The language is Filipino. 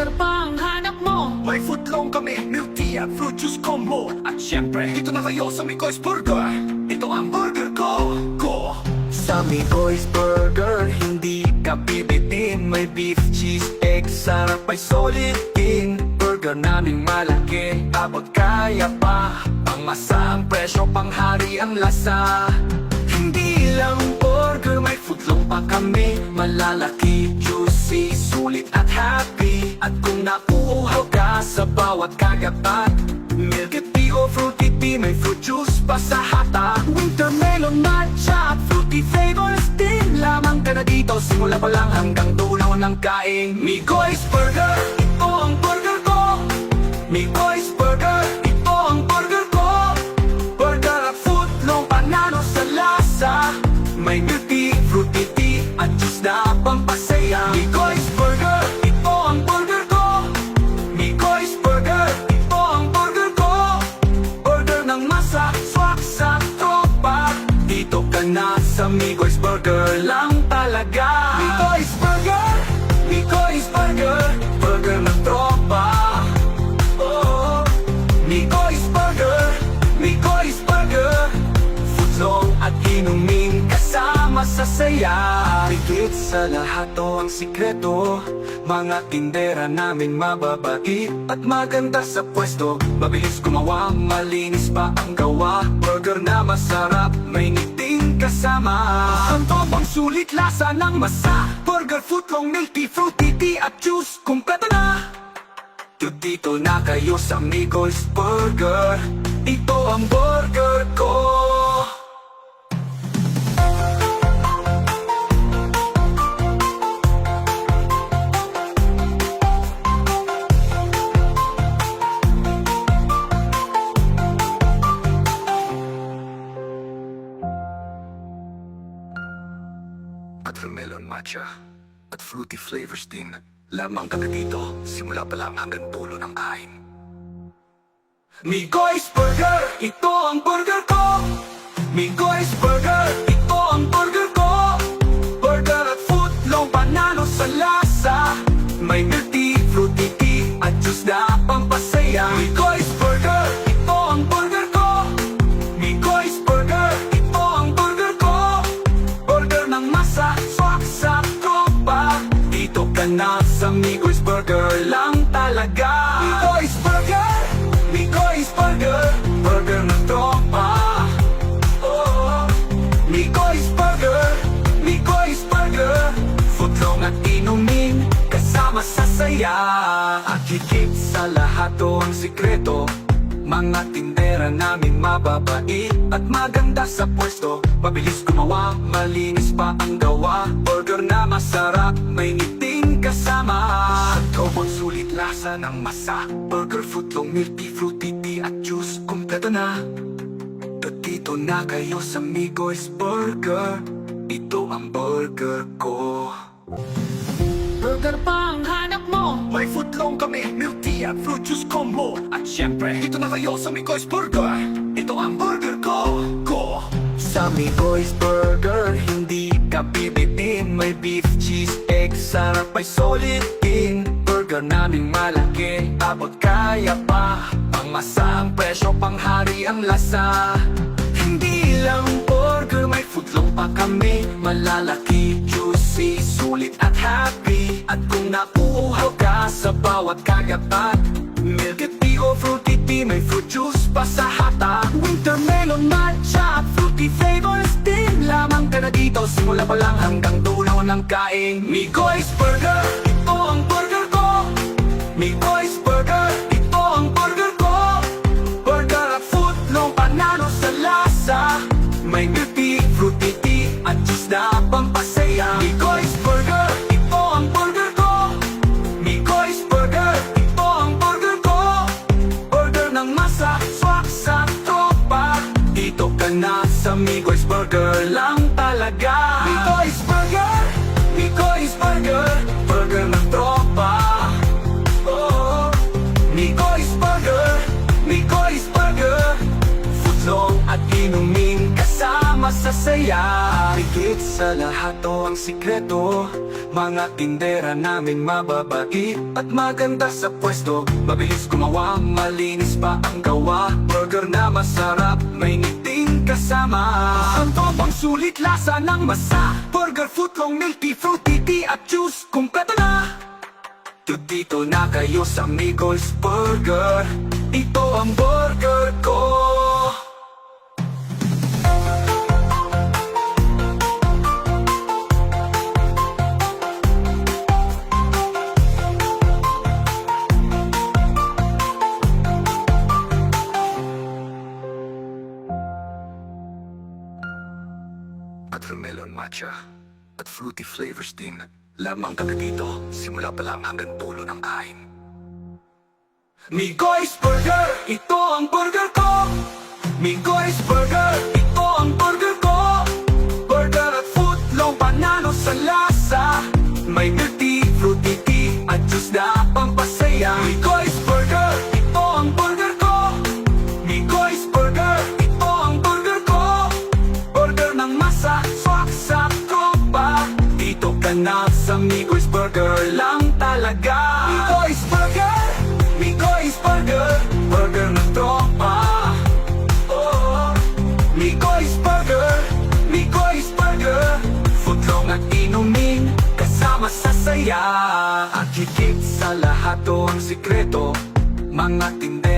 burger pa ang hanap mo? May footlong kami, milk tea at fruit juice combo. At syempre, dito na kayo sa Mikoy's Burger. Ito ang burger ko. Sa Mikoy's Burger, hindi ka bibitin. May beef, cheese, egg, sarap ay solid din. Burger naming malaki, abot kaya pa. Pangmasa ang presyo, panghari ang lasa. Hindi lang burger, may footlong pa kami. Malalaki, juicy, sulit at happy. At kung nauuhaw ka sa bawat kagapat, milk tea o fruity tea, may fruit juice pa sa hata. Winter melon, matcha at fruity flavors din. Lamang ka na dito, simula pa lang hanggang dulo ng kain. Mikoy's Burger, ito ang burger ko. Mikoy's Burger, ito ang burger ko. Burger at footlong, panalo sa lasa. May milk tea, fruity tea at juice na pampasaya. Mikoy's Burger, ito ang burger ko. Mikoy's Burger, ito ang burger ko. Burger ng masa, swak sa tropa. Dito ka na sa Mikoy's Burger lang talaga. Mikoy's Burger, Mikoy's Burger, burger ng tropa. Oh, Mikoy's Burger, Mikoy's Burger. Footlong at inumin kasama sa saya. Higit sa lahat to ang sikreto, mga tindera namin mababait at maganda sa pwesto. Mabilis gumawa, malinis pa ang gawa. Burger na masarap, may ngiting kasama. Ang topang sulit, lasa ng masa. Burger, footlong, milk tea, fruity tea at juice, kumpleto na. Dito na kayo sa Mikoy's Burger. Ito ang burger ko. Watermelon matcha at fruity flavors din. Lamang ka na dito, simula pa lang hanggang dulo ng kain. Mikoy's Burger, ito ang burger ko. Mikoy's Burger, ito ang burger ko. Burger at footlong, panalo sa lasa. May milk tea, fruity tea at juice na pampasaya. Mikoy's Burger, ito ang burger ko. Mikoy's Burger, ito ang burger ko. Burger ng masa, swak sa tropa. Dito ka na sa Mikoy's Burger lang talaga. Mikoy's Burger, Mikoy's Burger, burger ng tropa. Oh, Mikoy's Burger, Mikoy's Burger. Footlong at inumin kasama sa saya. At higit sa lahat to ang sikreto, mga tindera namin mababait at maganda sa pwesto. Mabilis gumawa, malinis pa ang gawa. Burger na masarap, may ngiting kasama. At topang sulit, lasa ng masa. Burger, footlong, milk tea, fruity tea at juice, kumpleto na. Dito na kayo sa Mikoy's Burger. Ito ang burger ko. Burger pa ang hanap mo? May footlong kami, milk tea at fruit juice combo. At syempre, dito na kayo sa Mikoy's Burger. Ito ang burger ko. Sa Mikoy's Burger, hindi ka bibitin. May beef, cheese, egg, sarap ay solid din. Burger naming malaki, abot kaya pa. Pangmasa ang presyo, panghari ang lasa. Hindi lang burger, may footlong pa kami. Malalaki, juicy, sulit at happy. At kung nauuhaw ka sa bawat kagapat, milk tea o fruity tea, may fruit juice pa sa hata. Winter melon, matcha at fruity flavors din. Lamang ka na dito, simula pa lang hanggang dulo ng kain. Mikoy's Burger, ito ang burger ko. Mikoy's Burger, ito ang burger ko. Burger at footlong, panalo sa lasa. May milk tea, fruity tea at juice na pampasaya. Mikoy's Burger, ito ang burger ko. Mikoy's Burger, ito ang burger ko. Burger ng masa, swak sa tropa. Dito ka na sa Mikoy's Burger lang talaga. Mikoy's Burger, Mikoy's Burger, burger ng tropa. Oh, Mikoy's Burger, Mikoy's Burger. Footlong at inumin kasama masasaya. Higit sa lahat to ang sikreto, mga tindera namin mababait at maganda sa pwesto. Mabilis gumawa, malinis pa ang gawa. Burger na masarap, may ngiting kasama. Ang tobang sulit, lasa ng masa. Burger, footlong, milky, fruity, tea at juice, kumpleto na. Dito na kayo sa Migos Burger, ito ang burger ko. Watermelon matcha at fruity flavors din. Lamang kami dito, simula pa lang hanggang dulo ng kain. Migos Burger, ito ang burger ko. Migos Burger, ito ang burger ko. Burger at footlong, panalo sa lasa. May milk tea, fruity tea at juice na pampasaya. Migos Burger, ito ang burger ko. Migos Burger, ito ang burger ko. Burger ng masa, swak sa tropa. Dito ka na sa Migos Burger lang talaga. Migos Burger, Migos Burger, burger ng tropa. Oh, Migos Burger, Migos Burger, footlong at inumin kasama sa saya. At higit sa lahat to ang sikreto, mga tindera